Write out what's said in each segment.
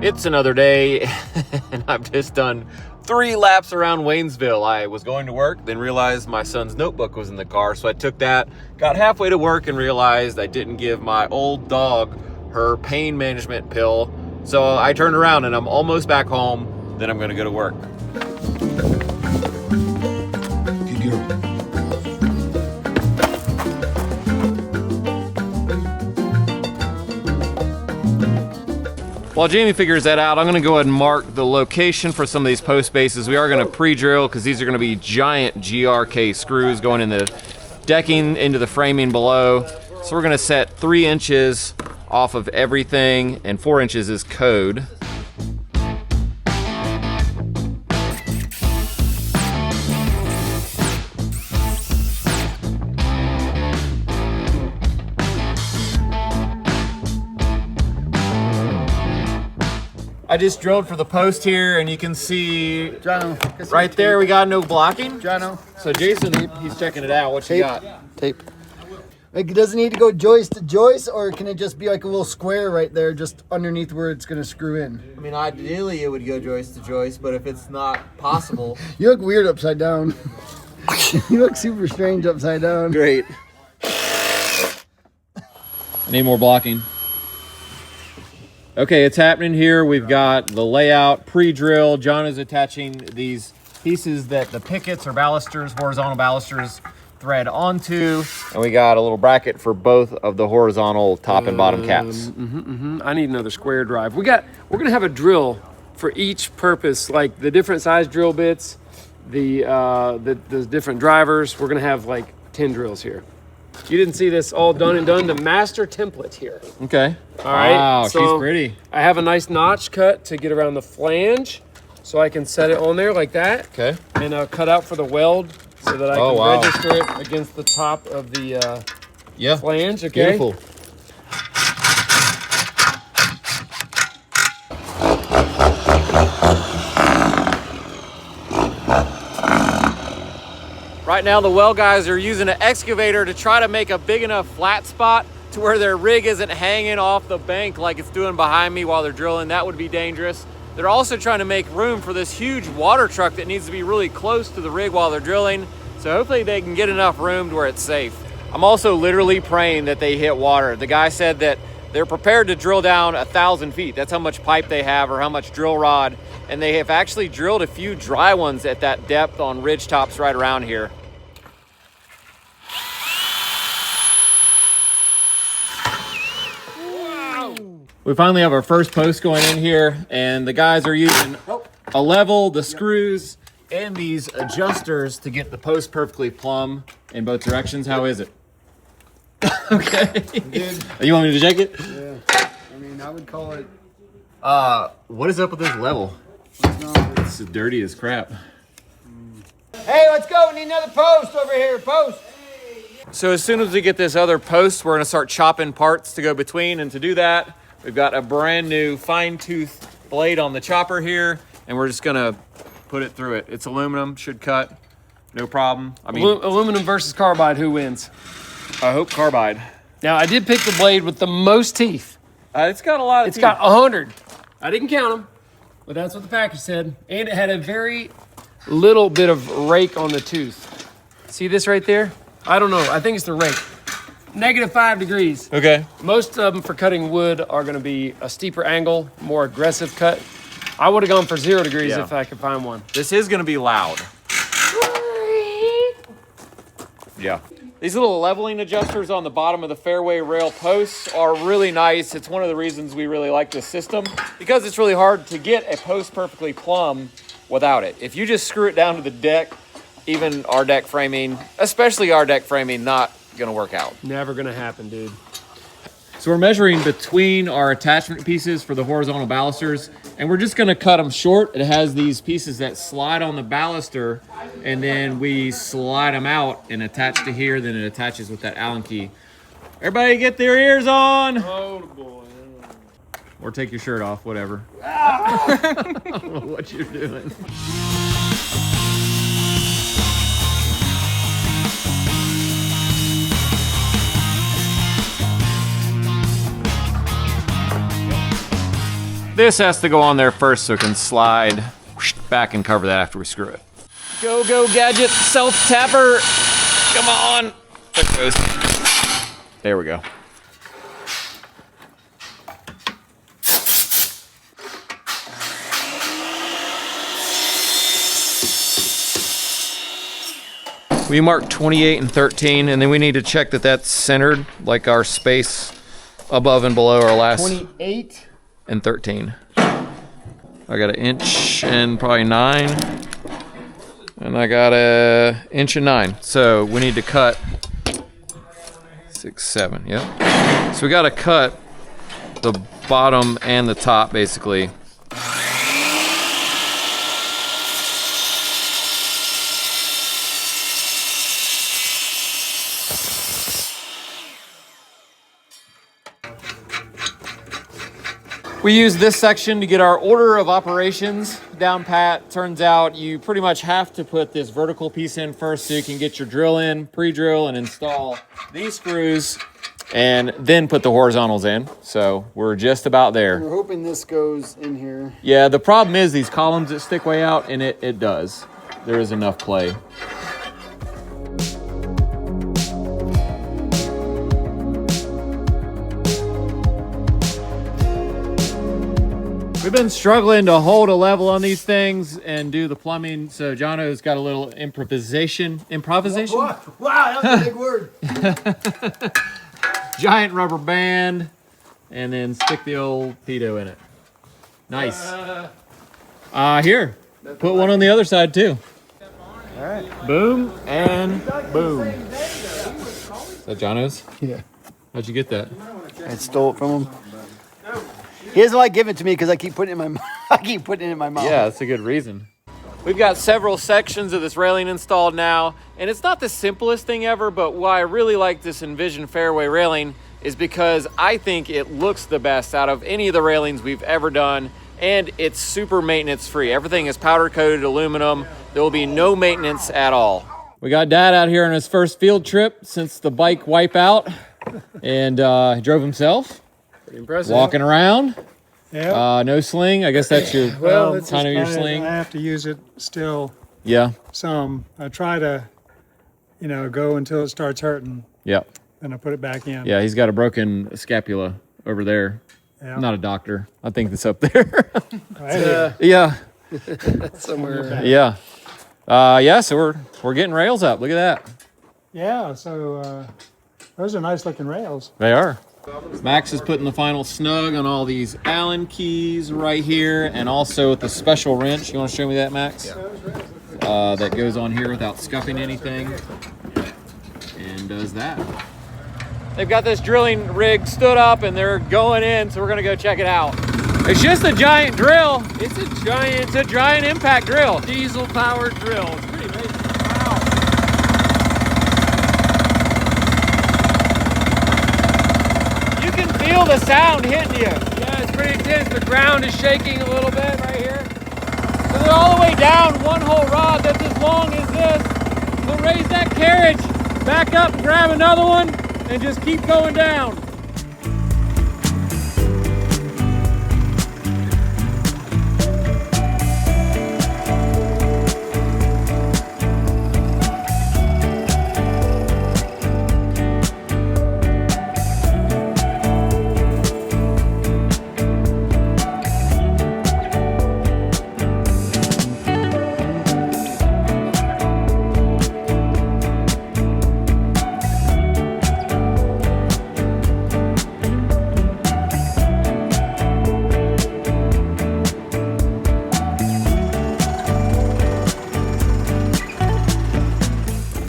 It's another day, and I've just done 3 laps around Waynesville. I was going to work, then realized my son's notebook was in the car, so I took that, got halfway to work, and realized I didn't give my old dog her pain management pill. So I turned around, and I'm almost back home, then I'm gonna go to work. Good girl. While Jamie figures that out, I'm gonna go ahead and mark the location for some of these post bases. We are gonna pre-drill because these are gonna be giant GRK screws going in the decking into the framing below. So we're gonna set 3 inches off of everything, and 4 inches is code. I just drilled for the post here, and you can see right there we got no blocking. Jono. So Jason, he's checking it out. What you got? Tape. Like, does it need to go joist to joist, or can it just be like a little square right there just underneath where it's going to screw in? I mean, ideally it would go joist to joist, but if it's not possible... You look weird upside down. You look super strange upside down. Great. I need more blocking. Okay, it's happening here. We've got the layout pre-drill. John is attaching these pieces that the pickets or balusters, horizontal balusters, thread onto. And we got a little bracket for both of the horizontal top and bottom caps. I need another square drive. We're gonna have a drill for each purpose, like the different size drill bits, the different drivers. We're gonna have like 10 drills here. You didn't see this all done and done. The master template here. Okay. All right. Wow, so she's pretty. I have a nice notch cut to get around the flange, so I can set it on there like that. Okay. And cut out for the weld so that I can register it against the top of the flange. Okay. Beautiful. Right now the well guys are using an excavator to try to make a big enough flat spot to where their rig isn't hanging off the bank like it's doing behind me while they're drilling. That would be dangerous. They're also trying to make room for this huge water truck that needs to be really close to the rig while they're drilling. So hopefully they can get enough room to where it's safe. I'm also literally praying that they hit water. The guy said that they're prepared to drill down 1,000 feet. That's how much pipe they have or how much drill rod. And they have actually drilled a few dry ones at that depth on ridge tops right around here. We finally have our first post going in here, and the guys are using a level, the screws, and these adjusters to get the post perfectly plumb in both directions. How is it? Okay. Dude. You want me to check it? Yeah. I mean, I would call it... What is up with this level? This is dirty as crap. Hey, let's go. We need another post over here. Post. So as soon as we get this other post, we're going to start chopping parts to go between, and to do that, we've got a brand new fine tooth blade on the chopper here, and we're just gonna put it through it. It's aluminum, should cut, no problem. I mean, aluminum versus carbide, who wins? I hope carbide. Now, I did pick the blade with the most teeth. It's got a lot of It's teeth. got 100. I didn't count them, but that's what the package said. And it had a very little bit of rake on the tooth. See this right there? I don't know. I think it's the rake. -5 degrees. Okay. Most of them for cutting wood are going to be a steeper angle, more aggressive cut. I would have gone for 0 degrees if I could find one. This is gonna be loud. Yeah. These little leveling adjusters on the bottom of the Fairway rail posts are really nice. It's one of the reasons we really like this system, because it's really hard to get a post perfectly plumb without it. If you just screw it down to the deck, even our deck framing, especially our deck framing, not gonna work out. Never gonna happen, dude. So we're measuring between our attachment pieces for the horizontal balusters, and we're just gonna cut them short. It has these pieces that slide on the baluster, and then we slide them out and attach to here, then it attaches with that Allen key. Everybody get their ears on! Oh boy. Or take your shirt off, whatever. I don't know what you're doing. This has to go on there first so it can slide back and cover that after we screw it. Go, go, gadget, self-tapper. Come on. There it goes. There we go. We marked 28 and 13, and then we need to check that that's centered, like our space above and below our last 28 and 13. I got 1 inch and probably 9, and I got 1 inch and 9. So we need to cut 6, 7. Yep. So we got to cut the bottom and the top basically. We use this section to get our order of operations down pat. Turns out you pretty much have to put this vertical piece in first so you can get your drill in, pre-drill, and install these screws, and then put the horizontals in. So we're just about there. We're hoping this goes in here. Yeah, the problem is these columns that stick way out, and it does. There is enough play. We've been struggling to hold a level on these things and do the plumbing, so Jono's got a little improvisation. Improvisation? Wow, that was a big word. Giant rubber band, and then stick the old Tito in it. Nice. Here, put one on the other side too. All right. Boom and boom. Is that Jono's? Yeah. How'd you get that? I stole it from him. He doesn't like giving it to me because I keep putting it in my I keep putting it in my mouth. Yeah, that's a good reason. We've got several sections of this railing installed now, and it's not the simplest thing ever, but why I really like this Envision Fairway railing is because I think it looks the best out of any of the railings we've ever done, and it's super maintenance free. Everything is powder coated aluminum. There will be no maintenance at all. We got Dad out here on his first field trip since the bike wipeout, and he drove himself. Pretty impressive. Walking around. Yeah. No sling. I guess that's your That's kind of your just sling. I have to use it still Yeah. some. I try to, go until it starts hurting, Yeah. and I put it back in. Yeah. He's got a broken scapula over there. Yeah. I'm not a doctor. I think that's up there. Right. Yeah. Somewhere. Yeah. So we're getting rails up. Look at that. Yeah. So those are nice looking rails. They are. Max is putting the final snug on all these Allen keys right here, and also with the special wrench. You want to show me that, Max? Yeah. That goes on here without scuffing anything, and does that. They've got this drilling rig stood up, and they're going in, so we're gonna go check it out. It's just a giant drill. It's a giant impact drill. Diesel-powered drill. It's pretty amazing. You can feel the sound hitting you. Yeah, it's pretty intense. The ground is shaking a little bit right here. So they're all the way down one whole rod that's as long as this. So raise that carriage, back up and grab another one, and just keep going down.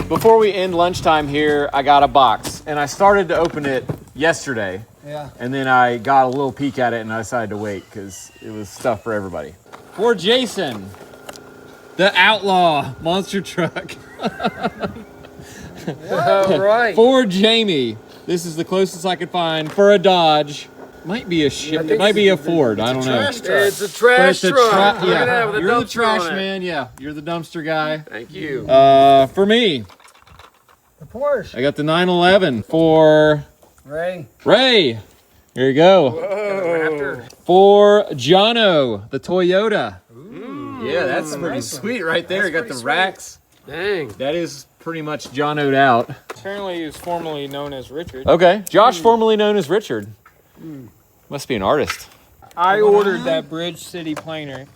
Before we end lunchtime here, I got a box, and I started to open it yesterday. Yeah. And then I got a little peek at it, and I decided to wait because it was stuff for everybody. For Jason, the outlaw monster truck. All right. For Jaime, this is the closest I could find for a Dodge. Might be a it might be a Ford. I don't know. It's a trash But it's a truck. Look at yeah, that with a you're the dumpster trash on it. man. Yeah, you're the dumpster guy. Thank you. For me, The Porsche. I got the 911 for Ray. Ray. Here you go. For Jono, the Toyota. Yeah, that's pretty sweet right there. You got the racks. Dang. That is pretty much Jono'd out. Apparently he was formerly known as Richard. Okay. Josh, formerly known as Richard. Must be an artist. I ordered that Bridge City planer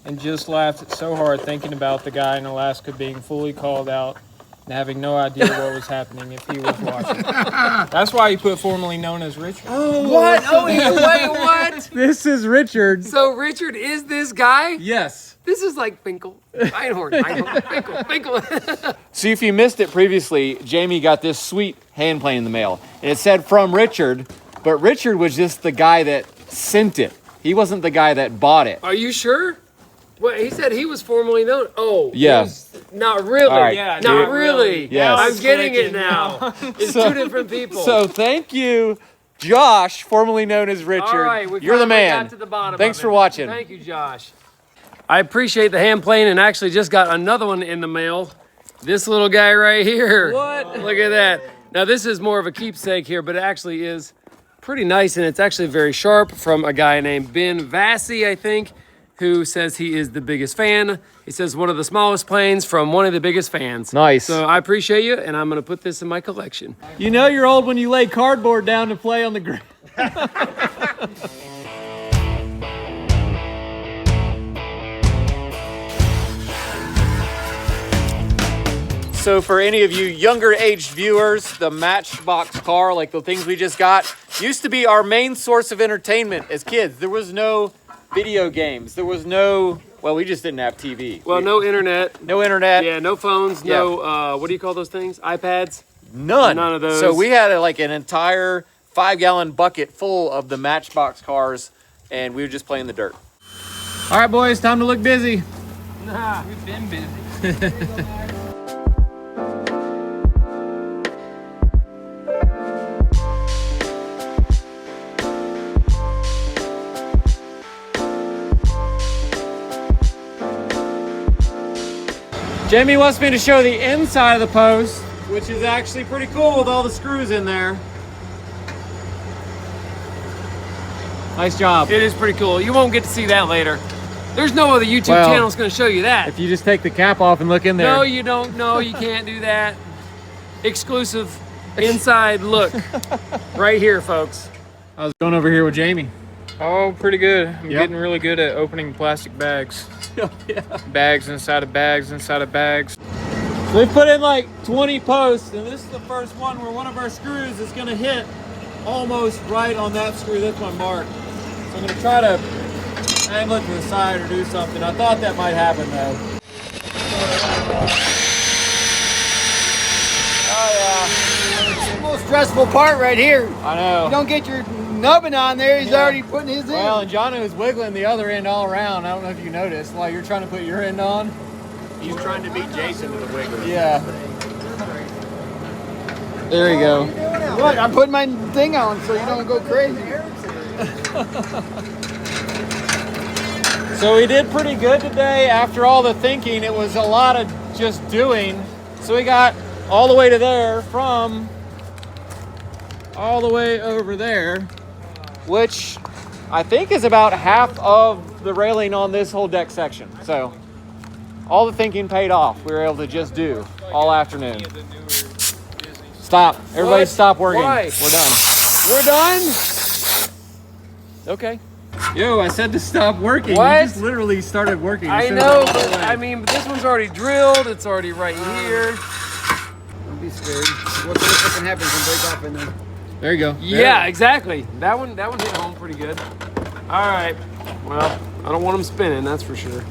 and just laughed so hard thinking about the guy in Alaska being fully called out and having no idea what was happening if he was watching. That's why he put formerly known as Richard. What? Oh, wait, what? This is Richard. So Richard is this guy? Yes. This is like Finkel. Einhorn. Finkel. See, if you missed it previously, Jaime got this sweet hand plane in the mail. And it said from Richard, but Richard was just the guy that sent it. He wasn't the guy that bought it. Are you sure? Well, he said he was formerly known. Oh, Yeah. Not really. All right. Yeah, Not dude. really. Yes. I'm getting it now. It's two different people. So thank you, Josh, formerly known as Richard. All right, we You're the finally man. got to the bottom Thanks of for it. watching. Thank you, Josh. I appreciate the hand plane and actually just got another one in the mail. This little guy right here. What? Look at that. Now this is more of a keepsake here, but it actually is pretty nice and it's actually very sharp from a guy named Ben Vassy, I think, who says he is the biggest fan. He says one of the smallest planes from one of the biggest fans. Nice. So I appreciate you and I'm gonna put this in my collection. You know you're old when you lay cardboard down to play on the ground. So for any of you younger aged viewers, the Matchbox car, like the things we just got, used to be our main source of entertainment as kids. There was no video games. There was no, well, we just didn't have TV. Well, no internet. No internet. Yeah, no phones, no, what do you call those things? iPads? None. None of those. So we had like an entire 5-gallon bucket full of the Matchbox cars, and we would just play in the dirt. All right, boys, time to look busy. Nah, we've been busy. Jaime wants me to show the inside of the post, which is actually pretty cool with all the screws in there. Nice job. It is pretty cool. You won't get to see that later. There's no other YouTube Well, channel that's going to show you that. If you just take the cap off and look in there. No, you don't. No, you can't do that. Exclusive inside look right here, folks. I was going over here with Jaime. Oh, pretty good. I'm Yep. getting really good at opening plastic bags. Yeah. Bags inside of bags inside of bags. So we put in like 20 posts, and this is the first one where one of our screws is going to hit almost right on that screw. That's my mark. So I'm going to try to angle it to the side or do something. I thought that might happen though. Oh It's the most stressful part right here. yeah, I know. You don't get your nubbin on there, he's Yeah. already putting his in. Well, and Jono is wiggling the other end all around. I don't know if you noticed. While you're trying to put your end on. He's trying to beat Jason with a wiggle. Yeah. There you go. Look, I'm putting my thing on so you don't go crazy. So we did pretty good today. After all the thinking, it was a lot of just doing. So we got all the way to there from all the way over there, which I think is about half of the railing on this whole deck section. So all the thinking paid off. We were able to just do all afternoon. Stop. Everybody What? stop working. Why? We're done. We're done? Okay. Yo, I said to stop working. What? You just literally started working. You I said know, it but I mean, this one's already drilled. It's already right here. Don't be scared. What's fucking happen can break off in there. There you go. Yeah, exactly. That one hit home pretty good. All right. Well, I don't want them spinning, that's for sure.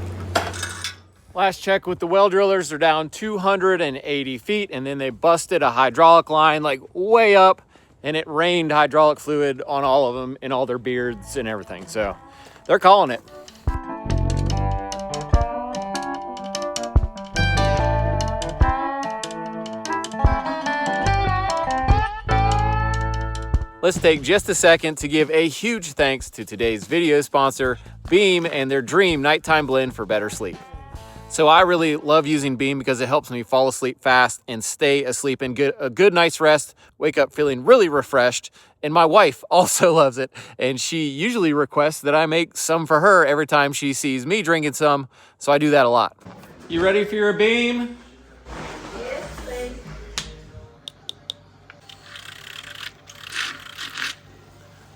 Last check with the well drillers, they're down 280 feet, and then they busted a hydraulic line like way up, and it rained hydraulic fluid on all of them and all their beards and everything. So they're calling it. Let's take just a second to give a huge thanks to today's video sponsor, Beam, and their Dream Nighttime Blend for better sleep. So I really love using Beam because it helps me fall asleep fast and stay asleep and get a good night's rest, wake up feeling really refreshed. And my wife also loves it, and she usually requests that I make some for her every time she sees me drinking some, so I do that a lot. You ready for your Beam?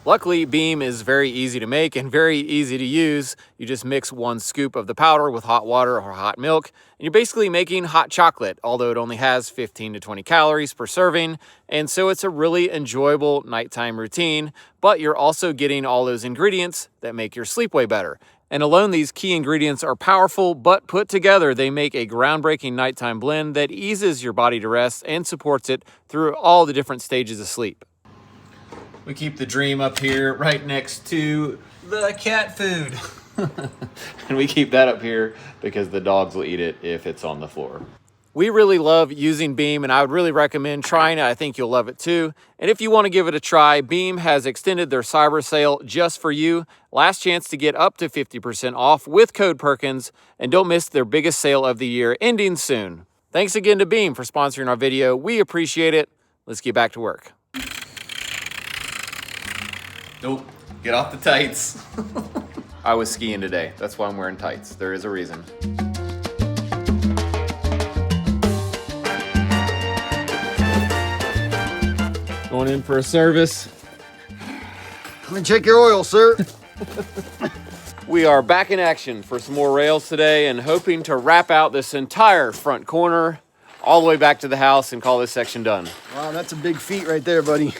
Luckily, Beam is very easy to make and very easy to use. You just mix 1 scoop of the powder with hot water or hot milk, and you're basically making hot chocolate, although it only has 15 to 20 calories per serving, and so it's a really enjoyable nighttime routine, but you're also getting all those ingredients that make your sleep way better. And alone, these key ingredients are powerful, but put together, they make a groundbreaking nighttime blend that eases your body to rest and supports it through all the different stages of sleep. We keep the Dream up here right next to the cat food. And we keep that up here because the dogs will eat it if it's on the floor. We really love using Beam, and I would really recommend trying it. I think you'll love it too. And if you want to give it a try, Beam has extended their cyber sale just for you. Last chance to get up to 50% off with code Perkins, and don't miss their biggest sale of the year ending soon. Thanks again to Beam for sponsoring our video. We appreciate it. Let's get back to work. Nope, get off the tights. I was skiing today. That's why I'm wearing tights. There is a reason. Going in for a service. Let me check your oil, sir. We are back in action for some more rails today and hoping to wrap out this entire front corner all the way back to the house and call this section done. Wow, that's a big feat right there, buddy.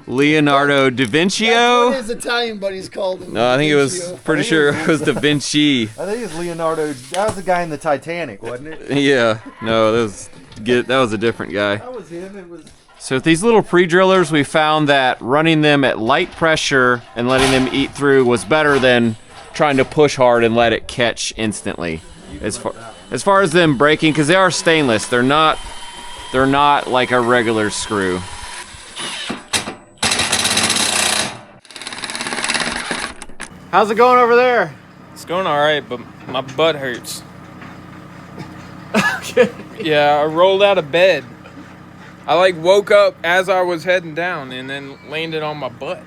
Leonardo da Vinci. That's what his Italian buddies called him. No, I think it was pretty sure it was Da Vinci. I think it's Leonardo. That was the guy in the Titanic, wasn't it? Yeah, no, that was a different guy. That was him. It was. So with these little pre-drillers, we found that running them at light pressure and letting them eat through was better than trying to push hard and let it catch instantly. As far as them breaking, because they are stainless, they're not like a regular screw. How's it going over there? It's going all right, but my butt hurts. Okay. Yeah, I rolled out of bed. I like woke up as I was heading down and then landed on my butt.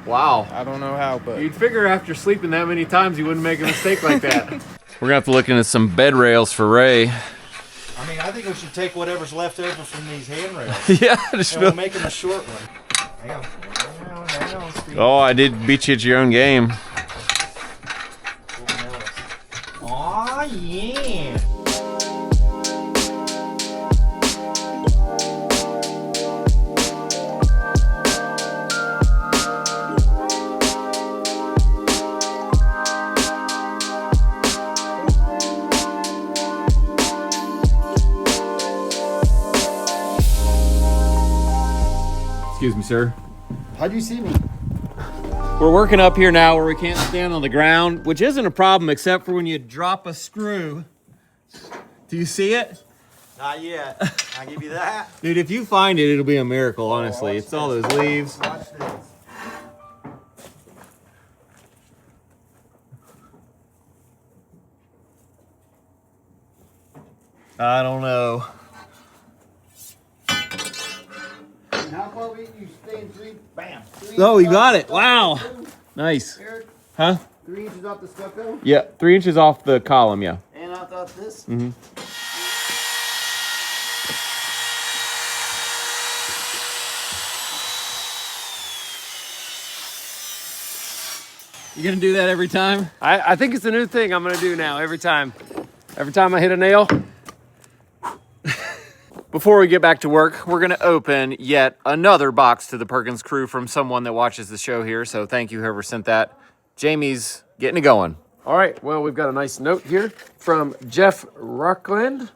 Wow. I don't know how, but You'd figure after sleeping that many times you wouldn't make a mistake like that. We're gonna have to look into some bed rails for Ray. I mean, I think we should take whatever's left over from these handrails. Yeah, just And we'll make them a short one. Hang on. Steve. Oh, I did beat you at your own game. Aw, yeah. Excuse me, sir. How'd you see me? We're working up here now where we can't stand on the ground, which isn't a problem except for when you drop a screw. Do you see it? Not yet. I'll give you that. Dude, if you find it, it'll be a miracle, honestly. It's all those leaves. Watch this. I don't know. And how far away you stay in three? Bam. Oh, you got it. Wow. Nice. Eric, Huh? 3 inches off the stucco Yeah, 3 inches off the column, yeah. and off this. Mm-hmm. You gonna do that every time? I think it's a new thing I'm gonna do now every time. Every time I hit a nail. Before we get back to work, we're gonna open yet another box to the Perkins crew from someone that watches the show here. So thank you, whoever sent that. Jaime's getting it going. All right, well, we've got a nice note here from Jeff Rockin.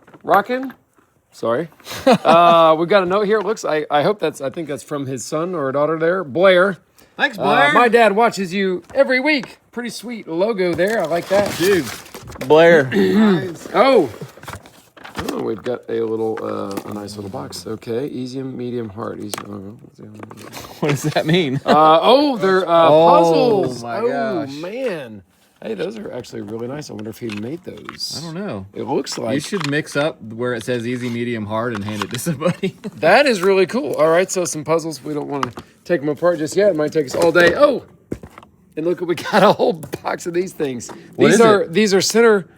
Sorry. We've got a note here. It looks, I think that's from his son or daughter there, Blair. Thanks, Blair. My dad watches you every week. Pretty sweet logo there. I like that. Dude, Blair. Oh, we've got a little, a nice little box. Okay, easy, medium, hard. Easy. What does that mean? They're puzzles. my Oh, gosh. man. Hey, those are actually really nice. I wonder if he made those. I don't know. It looks like. You should mix up where it says easy, medium, hard and hand it to somebody. That is really cool. All right, so some puzzles. We don't want to take them apart just yet. It might take us all day. Oh, and look, we got a whole box of these things. These are center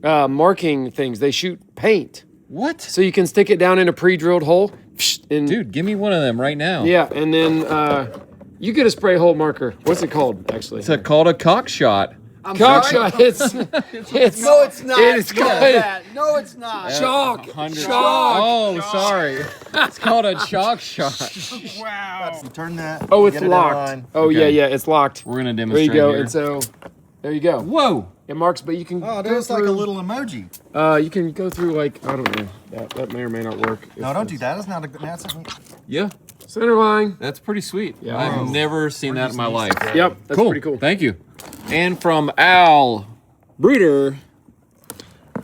marking things. They shoot paint. What? So you can stick it down in a pre-drilled hole. And, Dude, give me one of them right now. yeah, and then you get a spray hole marker. What's it called, actually? It's called a cock shot. Cock shot. It's No, it's not. It's No, called that. No, it's not. chalk. 100. Chalk. Oh, sorry. It's called a chalk shot. Wow. Turn that. Oh, it's get it in locked. line. Oh, Okay. yeah, it's locked. We're gonna There demonstrate you go. here. And so, there you go. Whoa. It marks, but you can Oh, go there's like a through, little emoji. you can go through like, I don't know. That may or may not work. No, don't do that. That's not a good. That's a, Yeah, Center line. that's pretty sweet. Yeah. I've never seen that in my life. Yep, that's pretty cool. Thank you. And from Al Breeder.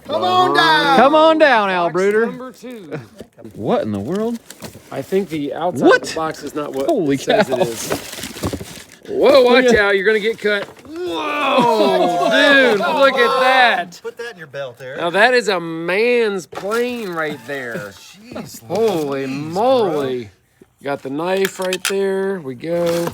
Come on down. Come on down, Al Box Breeder. number 2. What in the world? I think the outside What? of the box is not what Holy it says cow. it is. Whoa, watch out. You're going to get cut. Whoa, dude, look at that. put that in your belt there. Now that is a man's plane right there. Jeez, Holy moly. Got the knife right there. We go.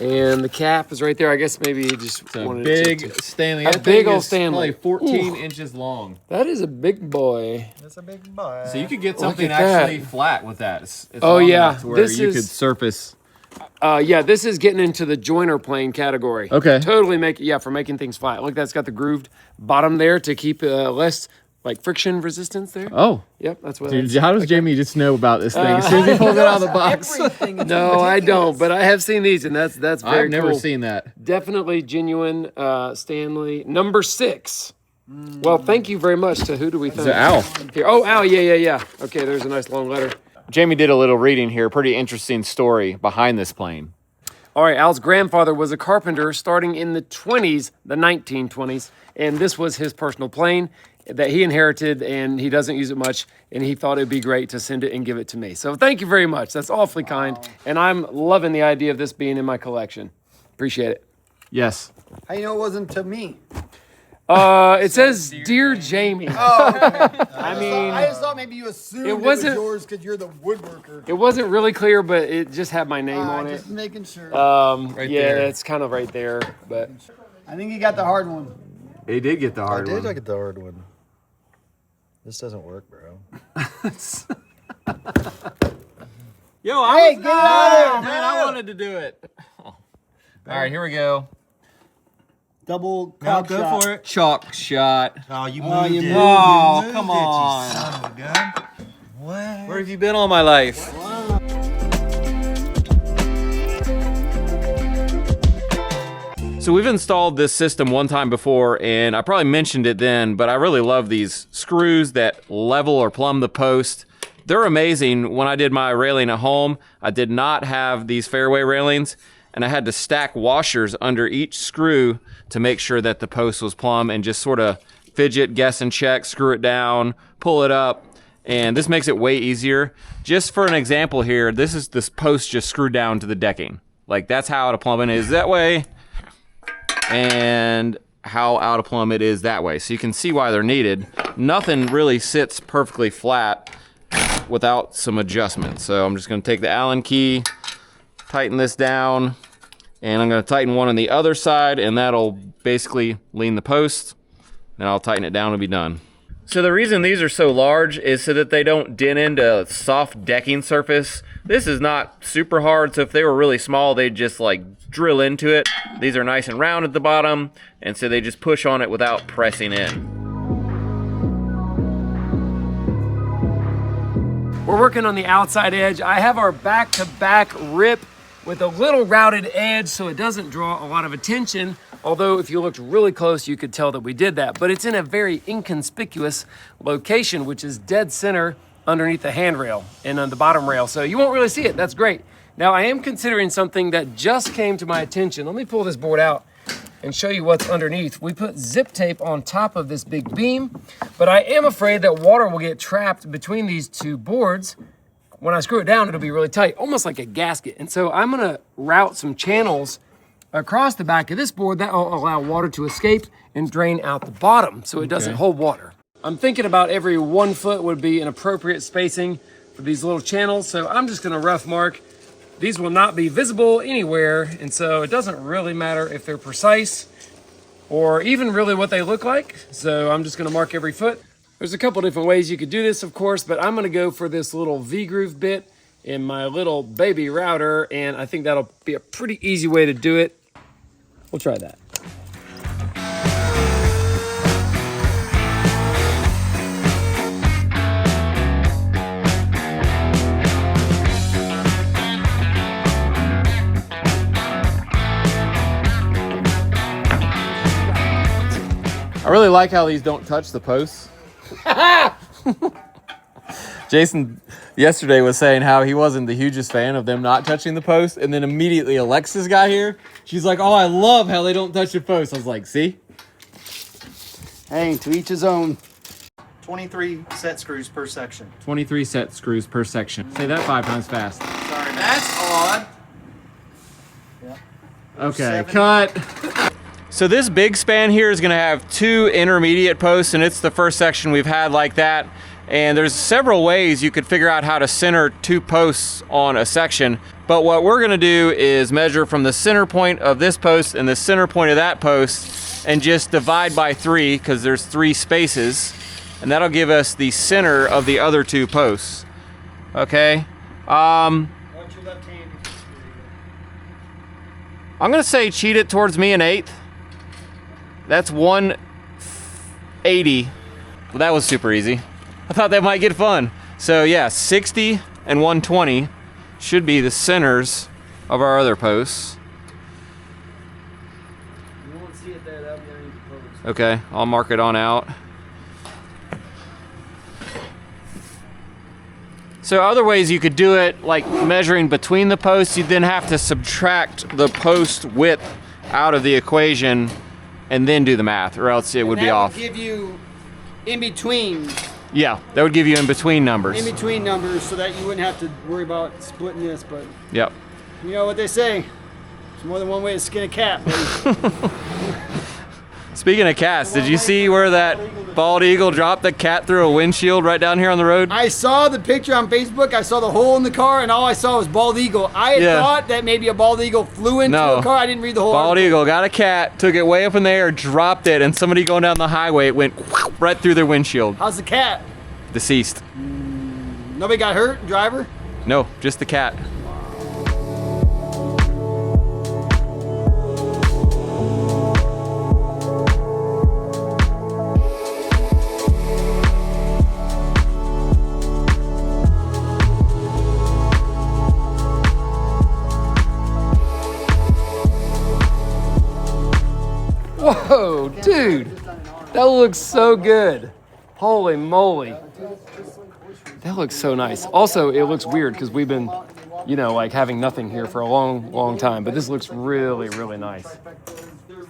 And the cap is right there. I guess maybe he just It's a wanted big to. Stanley. A That big thing old is Stanley. Probably 14 Ooh. inches long. That is a big boy. That's a big boy. So you could get Look something at that. actually flat with that. It's Oh, long yeah. enough to where This you is- could surface. Yeah, this is getting into the joiner plane category. Okay. Totally for making things flat. Look, that's got the grooved bottom there to keep less like friction resistance there. Oh. Yep, that's what Dude, it's- how does Jamie just know about this thing? As soon as he pulls it out of the box. No, I don't, but I have seen these, and that's very I've never cool. seen that. Definitely genuine Stanley. Number 6. Well, thank you very much. To who do we thank? To Al. Here. Oh, Al. Yeah. Okay, there's a nice long letter. Jamie did a little reading here. Pretty interesting story behind this plane. All right, Al's grandfather was a carpenter starting in the 20s, the 1920s, and this was his personal plane that he inherited, and he doesn't use it much, and he thought it'd be great to send it and give it to me. So thank you very much. That's awfully kind, and I'm loving the idea of this being in my collection. Appreciate it. Yes. How you know it wasn't to me? It says, Dear Jamie. I mean, I just thought maybe you assumed it was wasn't- yours because you're the woodworker. it wasn't really clear, but it just had my name on it. Just making sure. Right Yeah, there. it's kind of right there, but I think you got the hard one. He did get the I hard did one. get the hard one. This doesn't work, bro. Yo, Hey, get out of there! Man, I wanted to do it. All right, here we go. Double Now cock go shot. for it. Chalk shot. Oh, you Oh, moved you it. moved Oh, You come moved it, you on. son of a gun. What? Where have you been all my life? So we've installed this system one time before, and I probably mentioned it then, but I really love these screws that level or plumb the post. They're amazing. When I did my railing at home, I did not have these Fairway railings, and I had to stack washers under each screw to make sure that the post was plumb, and just sort of fidget, guess and check, screw it down, pull it up, and this makes it way easier. Just for an example here, this post just screwed down to the decking. Like, that's how out of plumb it is that way, and how out of plumb it is that way. So you can see why they're needed. Nothing really sits perfectly flat without some adjustment. So I'm just gonna take the Allen key, tighten this down, and I'm gonna tighten one on the other side, and that'll basically lean the post. Then I'll tighten it down and be done. So the reason these are so large is so that they don't dent into a soft decking surface. This is not super hard, so if they were really small, they'd just like drill into it. These are nice and round at the bottom, and so they just push on it without pressing in. we're working on the outside edge. I have our back-to-back rip with a little routed edge so it doesn't draw a lot of attention. Although if you looked really close, you could tell that we did that. But it's in a very inconspicuous location, which is dead center underneath the handrail and on the bottom rail. So you won't really see it. That's great. Now I am considering something that just came to my attention. Let me pull this board out and show you what's underneath. We put zip tape on top of this big beam, but I am afraid that water will get trapped between these two boards. When I screw it down, it'll be really tight, almost like a gasket. And so I'm gonna route some channels across the back of this board, that will allow water to escape and drain out the bottom so it doesn't hold water. I'm thinking about every 1 foot would be an appropriate spacing for these little channels, so I'm just gonna rough mark. These will not be visible anywhere, and so it doesn't really matter if they're precise or even really what they look like. So I'm just gonna mark every foot. There's a couple different ways you could do this, of course, but I'm gonna go for this little V-groove bit in my little baby router, and I think that'll be a pretty easy way to do it. We'll try that. I really like how these don't touch the posts. Jason yesterday was saying how he wasn't the hugest fan of them not touching the post, and then immediately Alexis got here. She's like, oh, I love how they don't touch the post. I was like, see? Hey, to each his own. 23 set screws per section. 23 set screws per section. Say that 5 times fast. Sorry, man. That's odd. Okay, cut. So this big span here is gonna have 2 intermediate posts, and it's the first section we've had like that. And there's several ways you could figure out how to center 2 posts on a section. But what we're gonna do is measure from the center point of this post and the center point of that post and just divide by 3, because there's 3 spaces. And that'll give us the center of the other 2 posts. Okay? I'm gonna say cheat it towards me an 1/8. That's 180. Well, that was super easy. I thought that might get fun. So yeah, 60 and 120 should be the centers of our other posts. You won't see it there, that'll be underneath the post. Okay, I'll mark it on out. So other ways you could do it, like measuring between the posts, you'd then have to subtract the post width out of the equation and then do the math, or else it would be off. That would give you in between Yeah, that would give you in between numbers. numbers so that you wouldn't have to worry about splitting this, but Yep. you know what they say, there's more than one way to skin a cat, buddy. Speaking of cats, did you see where that bald eagle dropped the cat through a windshield right down here on the road? I saw the picture on Facebook, I saw the hole in the car, and all I saw was bald eagle. I had thought that maybe a bald eagle flew into a car. I didn't read the whole Bald article. eagle got a cat, took it way up in the air, dropped it, and somebody going down the highway, it went right through their windshield. How's the cat? Deceased. Nobody got hurt, driver? No, just the cat. Whoa, dude, that looks so good. Holy moly. That looks so nice. Also, it looks weird because we've been, you know, like having nothing here for a long, long time, but this looks really, really nice.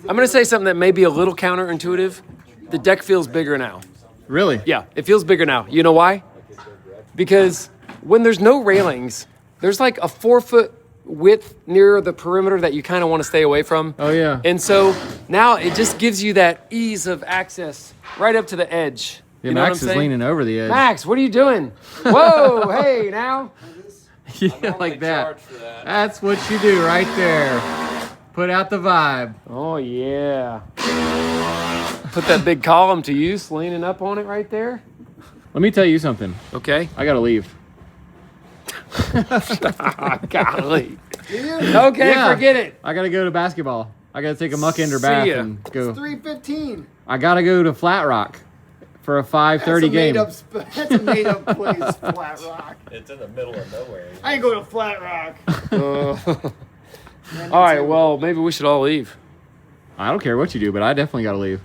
I'm gonna say something that may be a little counterintuitive. The deck feels bigger now. Really? Yeah, it feels bigger now. You know why? Because when there's no railings, there's like a 4-foot width near the perimeter that you kind of want to stay away from. Oh yeah. And so now it just gives you that ease of access right up to the edge. Yeah, You know Max what I'm is saying? leaning over the edge. Max, what are you doing? Whoa, hey, now. Yeah, like that. That's what you do right there. Put out the vibe. Oh, yeah. Put that big column to use, leaning up on it right there. Let me tell you something. Okay. I gotta leave. Golly. Okay, Yeah. forget it. I gotta go to basketball. I gotta take a Muckender See bath ya. and go. 3:15. I gotta go to Flat Rock for a 5:30 game. That's a made up place, Flat Rock. It's in the middle of nowhere. I ain't going to Flat Rock. All right, well, maybe we should all leave. I don't care what you do, but I definitely gotta leave.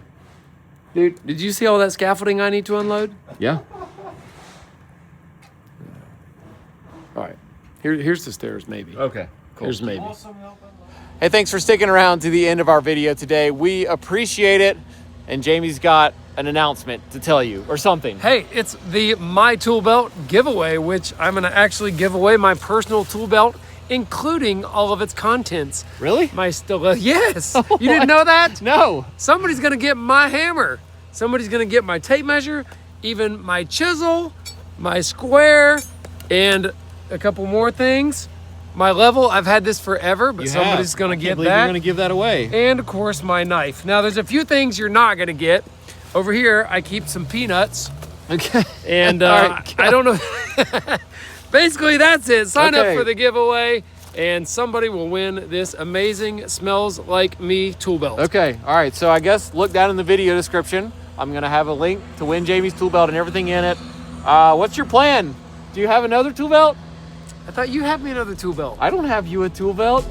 Dude, did you see all that scaffolding I need to unload? Yeah. All right. Here's the stairs, maybe. Okay. Here's maybe. Hey, thanks for sticking around to the end of our video today. We appreciate it. And Jamie's got an announcement to tell you or something. Hey, it's the My Tool Belt giveaway, which I'm gonna actually give away my personal tool belt including all of its contents. Really? My yes. You didn't know that? No. Somebody's gonna get my hammer. Somebody's gonna get my tape measure, even my chisel, my square, and a couple more things. My level, I've had this forever, but somebody's gonna get You're that. gonna give that away. And of course, my knife. Now, there's a few things you're not gonna get. Over here, I keep some peanuts. Okay. And All right, I don't know. Basically, that's it. Sign up Okay. for the giveaway, and somebody will win this amazing Smells Like Me tool belt. Okay. All right. So I guess look down in the video description. I'm gonna have a link to win Jamie's tool belt and everything in it. What's your plan? Do you have another tool belt? I thought you had me another tool belt. I don't have you a tool belt.